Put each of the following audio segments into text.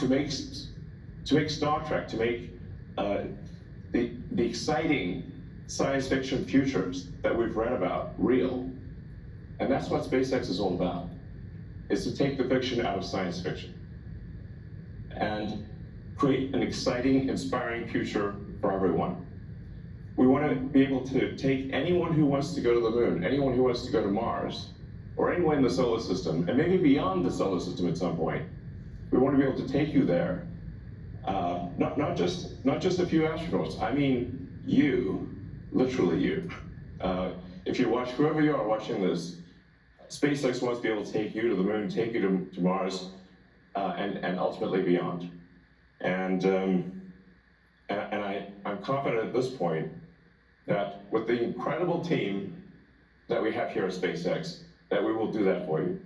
to make Star Trek, to make the exciting science fiction futures that we've read about real. And that's what SpaceX is all about, is to take the fiction out of science fiction and create an exciting, inspiring future for everyone. We want to be able to take anyone who wants to go to the moon, anyone who wants to go to Mars, or anyone in the solar system, and maybe beyond the solar system at some point. We want to be able to take you there. Not just a few astronauts. I mean you, literally you. If you watch, whoever you are watching this, SpaceX wants to be able to take you to the moon, take you to Mars, and ultimately beyond. And I'm confident at this point that with the incredible team that we have here at SpaceX, that we will do that for you.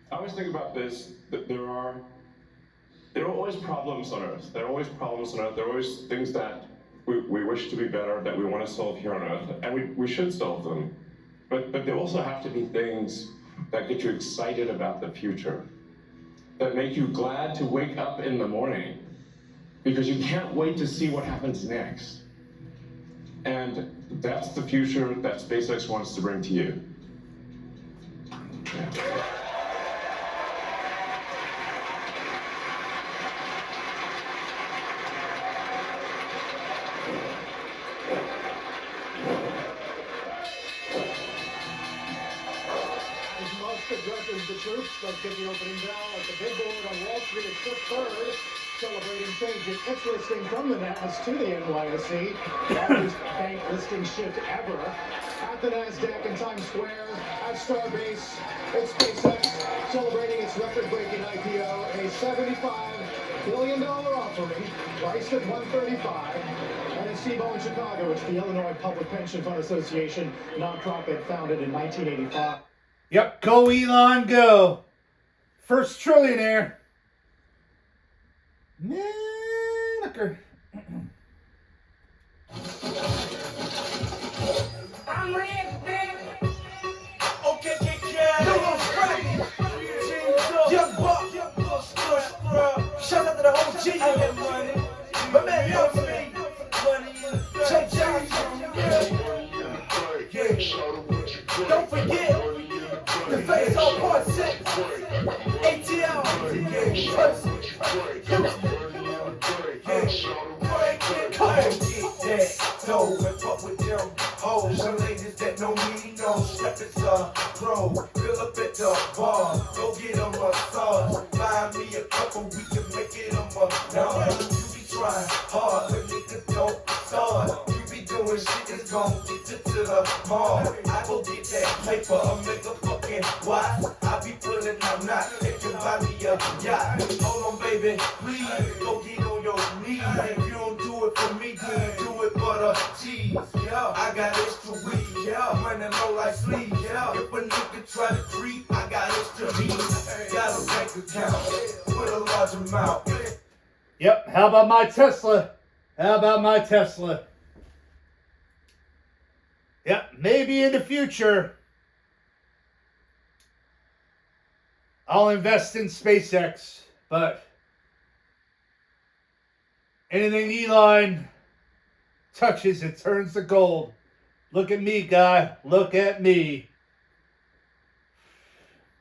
I always think about this, that there are always problems on Earth. There are always problems on Earth. There are always things that we wish to be better, that we want to solve here on Earth, and we should solve them. But there also have to be things that get you excited about the future, that make you glad to wake up in the morning, because you can't wait to see what happens next. And that's the future that SpaceX wants to bring to you. Yeah. Addresses the troops. Let's get the opening bell at the big board on Wall Street at Fifth Third, celebrating change in its listing from the NAS to the NYSE. Largest bank listing shift ever. At the NASDAQ in Times Square, at Starbase, it's SpaceX celebrating its record-breaking IPO, a $75 billion offering, priced at $135. And in SIBO in Chicago, it's the Illinois Public Pension Fund Association, nonprofit founded in 1985. Yep, go Elon, go. First trillionaire. Malt Liquor. I'm red, baby. Okay, yeah. No more scrappy. Young buck. Shout out to the whole G. I get money. My man, yo, for me. Money. Check, yeah. Don't forget. The face on part 6, ATL, first, so and fuck with them hoes, some ladies that know me, know step it's a pro, fill up at the bar, go get a massage, find me a couple, we can make it a massage. You be trying hard, but niggas don't start. You be doing shit that's gon' get you to the mall. I go get that paper, I'll make a fucking watch. I be pulling, I'm not taking by me a yacht. Hold on, baby, please go get on your knees. If you don't do it for me, then do it for the cheese. Yeah, I got extra weed. Yeah, running low like sleep. Yeah, if a nigga try to creep, I got extra meat. Got a bank account with a large amount. Yep, how about my Tesla? How about my Tesla? Yep, maybe in the future, I'll invest in SpaceX, but anything Elon touches, it turns to gold. Look at me, guy. Look at me.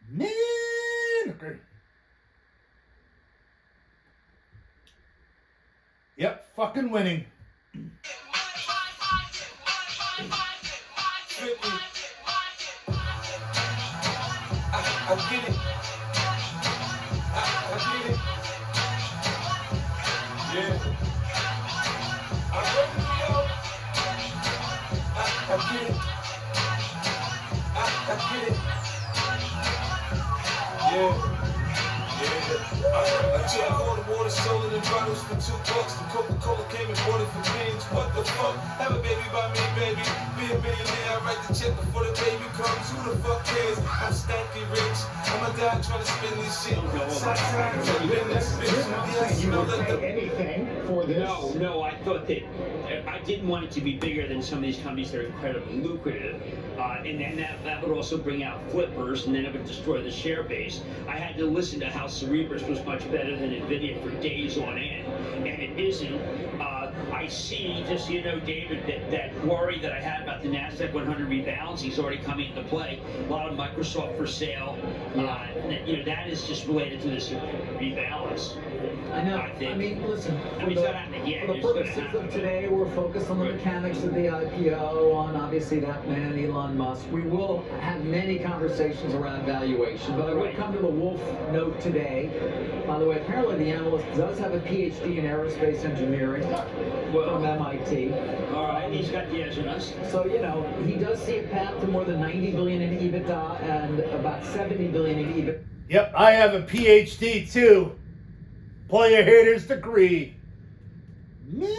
Man. Yep, fucking winning. I get it. I get it. Yeah. I'm ready to go. I get it. I get it. I check all the water sold in bottles for $2. The Coca-Cola came and bought it for pennies. What the fuck? Have a baby by me, baby. Be a millionaire. I write the check before the baby comes. Who the fuck cares? I'm stanky rich. I'm a guy trying to spend this shit. You don't pay anything for this. No, I thought that I didn't want it to be bigger than some of these companies that are incredibly lucrative, and then that would also bring out flippers, and then it would destroy the share base. I had to listen to how Cerebras was much better than Nvidia for days on end, and it isn't. I see, just so you know, David, that worry that I had about the NASDAQ 100 rebalancing is already coming into play. A lot of Microsoft for sale. That is just related to this rebalance. I know. think. I mean, listen. I mean, it's not happening yet. For the It's gonna purposes happen. of today, we're focused on the mechanics of the IPO, on obviously that man, Elon Musk. We will have many conversations around valuation, but I will come to the wolf note today. By the way, apparently the analyst does have a PhD in aerospace engineering from MIT. All right, he's got the edge on us. So, he does see a path to more than 90 billion in EBITDA and about 70 billion in EBITDA. Yep, I have a PhD too. Player haters degree. Man.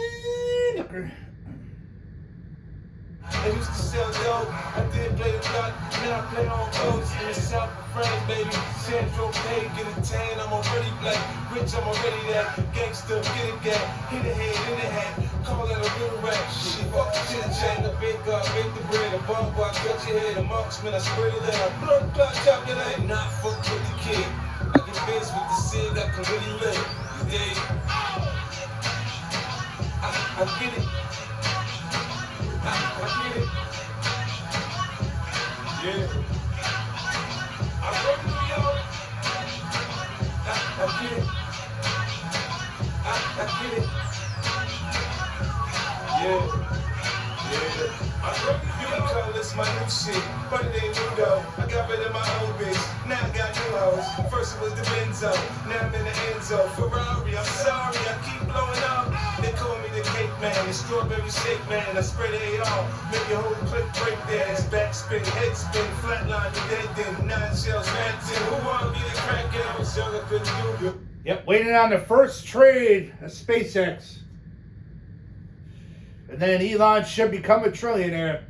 I used to sell dope, I did play the block, now I play on coast in the south of France, baby. Central pay, get a tan, I'm already black. Rich, I'm already that. Gangster, get a gap, hit a head, in a hat. Call that a real rap. Shit, fuck the chit chat, the big guy, make the bread. A bomb boy, cut your head, a marksman, I spray it out. Blood clot, chop your leg. Not fuck with the kid. I get biz with the cig, I can really live. You dig? I get it. I get it. Yeah. I work New York. I get it. I get it. Yeah. I work New York. Colorless, my new shit. But it ain't new though. I got rid of my old bitch. Now I got new hoes. First it was the Benzo. Now I'm in the Enzo. Ferrari, I'm sorry. I keep blowing up. They call me the cake man, the strawberry shake man. I spray the AR, make your whole clip break dance. Backspin, head spin, flatline, the dead then. 9 shells, 19. Who wanna be the crackhead? I was young, I couldn't do it. Yep, waiting on the first trade of SpaceX. And then Elon should become a trillionaire.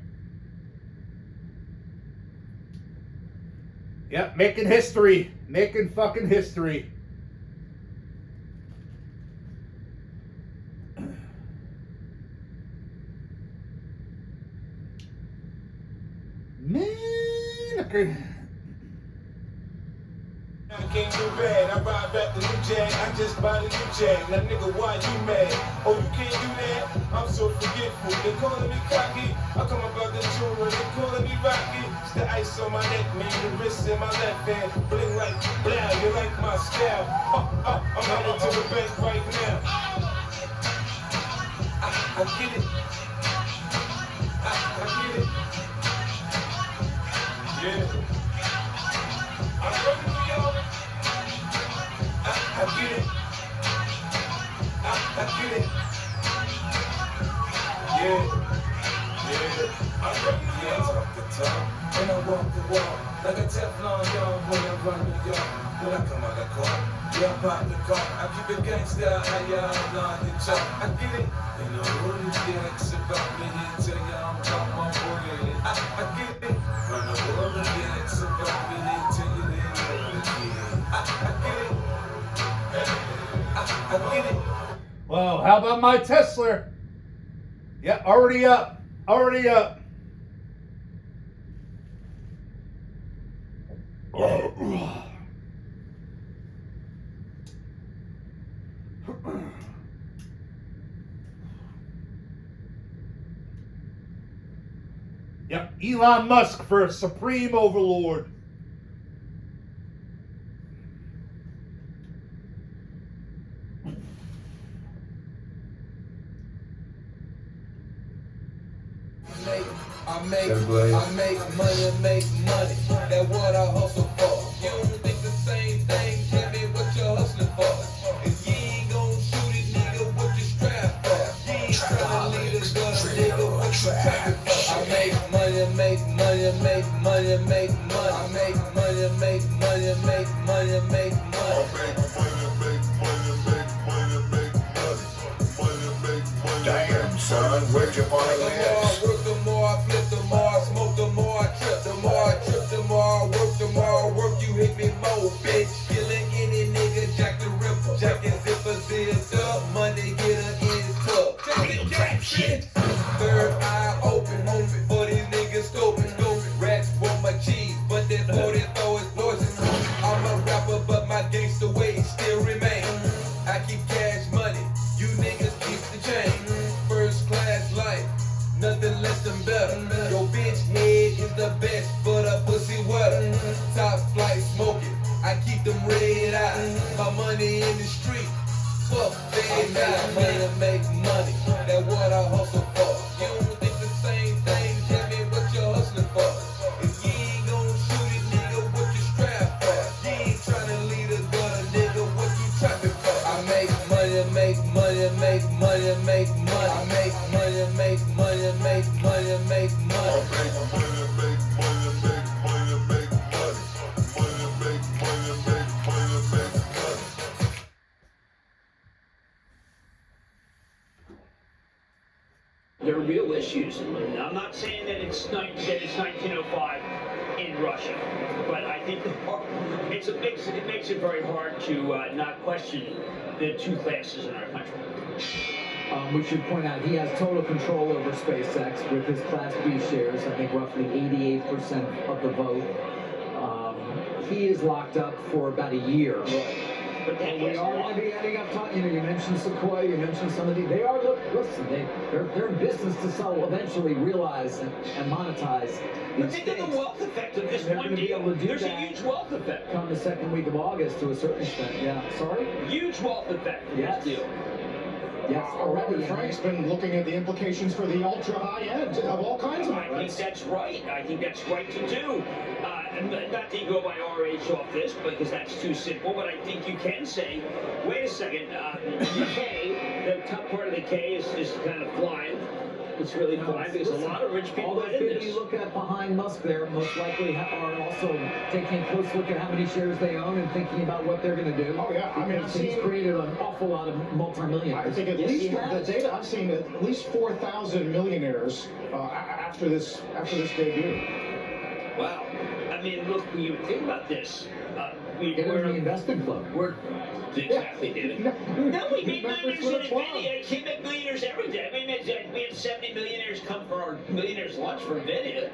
Yep, making history. Making fucking history. Man, I can't do bad, I ride back the new Jag, I just bought a new Jag. Now nigga, why you mad? Oh, you can't do that? I'm so forgetful. They calling me cocky, I come about the jewelry. They calling me Rocky. It's the ice on my neck, man, the wrist in my left hand. Bling like blah, you like my style. I'm headed to the bank right now. I get it. I get it. Yeah. I run New York. I get it. I get it. Yeah. I run New York. Talk the talk, and I walk the walk. Like a Teflon dog when I run New York. When I come out the car, yeah, I pop the car. I keep it gangsta, how y'all line the chalk. I get it. Ain't no really jacks about me here. Tell y'all I'm about my boy. I get it. Run the world of jacks about me here. Tell you they know the kid. I get it. I get it. Whoa, how about my Tesla? Yeah, already up. Already up. Yep, Elon Musk for a supreme overlord. I make money. That's what I hustle for. You don't think the same thing? Tell me what you're hustling for. If you ain't gon' shoot it, nigga, what you strapped for? You ain't tryna lead a gun, nigga, what you trapping for? I make money. I make money. make money, make money. Damn, son, where'd you find The more I this? work, the more I flip, the more I smoke, the more I trip, the more I trip, the more I work, the more I work, you hit me more, bitch. Killing any nigga, Jack the Ripper, Jack and Zipper, zipped up, money getter in his cup. Real trap shit. Third eye open, for these niggas scoping. Rats want my cheese, but that 44 is poison. I'm a rapper, but my gangster ways still remain. I keep cash money, you niggas keep the change. First class life, nothing less than better. Your bitch head is the best, but her pussy wetter. Top flight smoking, I keep them red eyes. My money in the street, fuck bad guys. Make money, that's what I hustle for. You don't think the same thing, tell me what you're hustling for. If you ain't gon' shoot it, nigga, what you strapped for? You ain't tryna lead a gutter, nigga, what you trapping for? I make money, make money, make money, make money. I make money, make money, make money, make money. There are real issues. I'm not saying that it's 1905 in Russia, but I think it makes it very hard to not question the two classes in our country. We should point out he has total control over SpaceX with his Class B shares. I think roughly 88% of the vote. He is locked up for about a year. But that We is a are lot. going to be adding up time. You mentioned Sequoia, you mentioned some of these. They are, listen, they're in business to sell, eventually realize and monetize But these think of things. the wealth effect of this They're one gonna be deal. able to do There's a that. huge wealth effect. Come the second week of August to a certain extent. Yeah. Sorry? Huge wealth effect from Yes. this deal. Yes, Robert already. Frank's been looking at the implications for the ultra high end of all kinds of I think outlets. that's right. I think that's right to do. And not to go by RH off this, because that's too simple, but I think you can say, wait a second, the K, the top part of the K is kind of flying. It's really flying because a lot of rich people All are those in people you this. look at behind Musk there most likely are also taking a close look at how many shares they own and thinking about what they're going to do. Oh, yeah. I mean, Because I've he's seen- created an awful lot of multimillionaires. I think at Yes, least he the has. data I've seen, at least 4,000 millionaires after this debut. Wow. I mean, look, when you think about this, Get in the investing club. we're exactly, David. No, we make Members millionaires for in the a club. video. Can't make millionaires every day. I mean, we had 70 millionaires come for our millionaires lunch for video.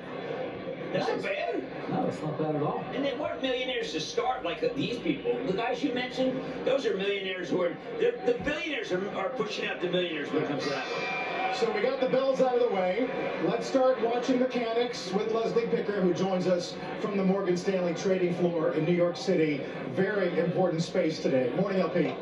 That's not bad. No, it's not bad at all. And they weren't millionaires to start like these people. The guys you mentioned, those are millionaires who are, the billionaires are pushing out the millionaires when it comes to that one. So we got the bells out of the way. Let's start watching mechanics with Leslie Picker, who joins us from the Morgan Stanley trading floor in New York City. Very important space today. Morning, LP.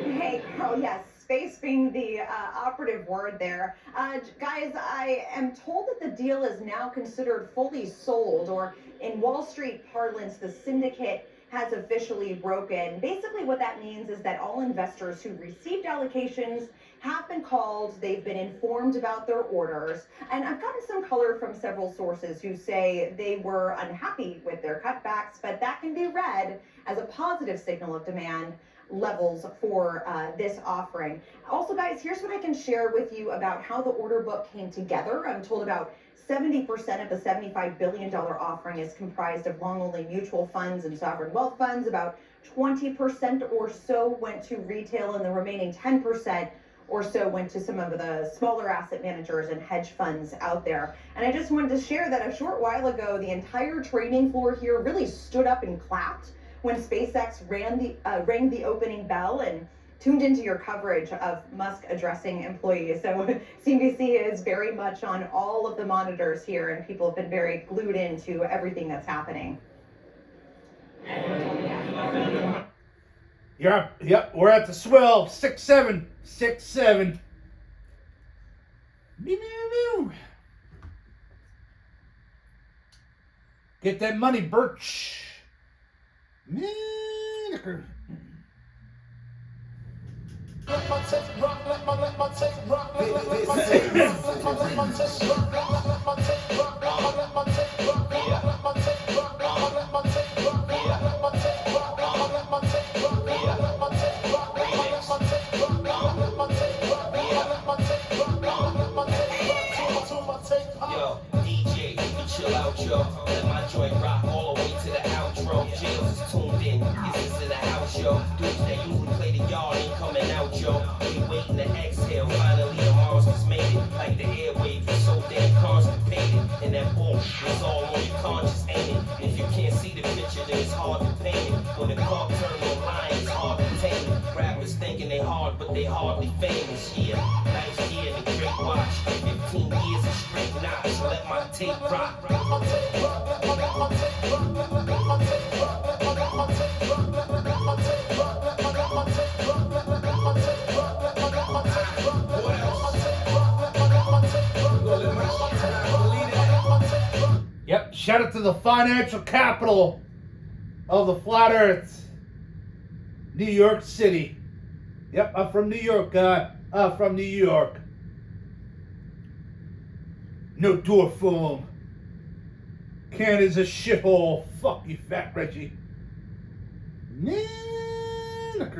Hey, Carl, yes, space being the operative word there. Guys, I am told that the deal is now considered fully sold, or in Wall Street parlance, the syndicate has officially broken. Basically, what that means is that all investors who received allocations have been called, they've been informed about their orders, and I've gotten some color from several sources who say they were unhappy with their cutbacks, but that can be read as a positive signal of demand levels for this offering. Also, guys, here's what I can share with you about how the order book came together. I'm told about 70% of the $75 billion offering is comprised of long-only mutual funds and sovereign wealth funds. About 20% or so went to retail, and the remaining 10% or so went to some of the smaller asset managers and hedge funds out there. And I just wanted to share that a short while ago, the entire trading floor here really stood up and clapped when SpaceX rang the opening bell and tuned into your coverage of Musk addressing employees. So CNBC is very much on all of the monitors here, and people have been very glued into everything that's happening. Yep, we're at the swell. 6-7. 6-7. Meow, meow, meow. Get that money, Birch. Malt Liquor. When the cork turn on lions, hard to tame. Rappers thinking they hard, but they hardly famous. Yeah, nice year, the great watch. 15 years of straight knots. Let my tape rock. Yep, shout out to the financial capital of the flat earth, New York City. Yep, I'm from New York, guy. I'm from New York. No door for 'em. Canada's a shithole. Fuck you, Fat Reggie. Man.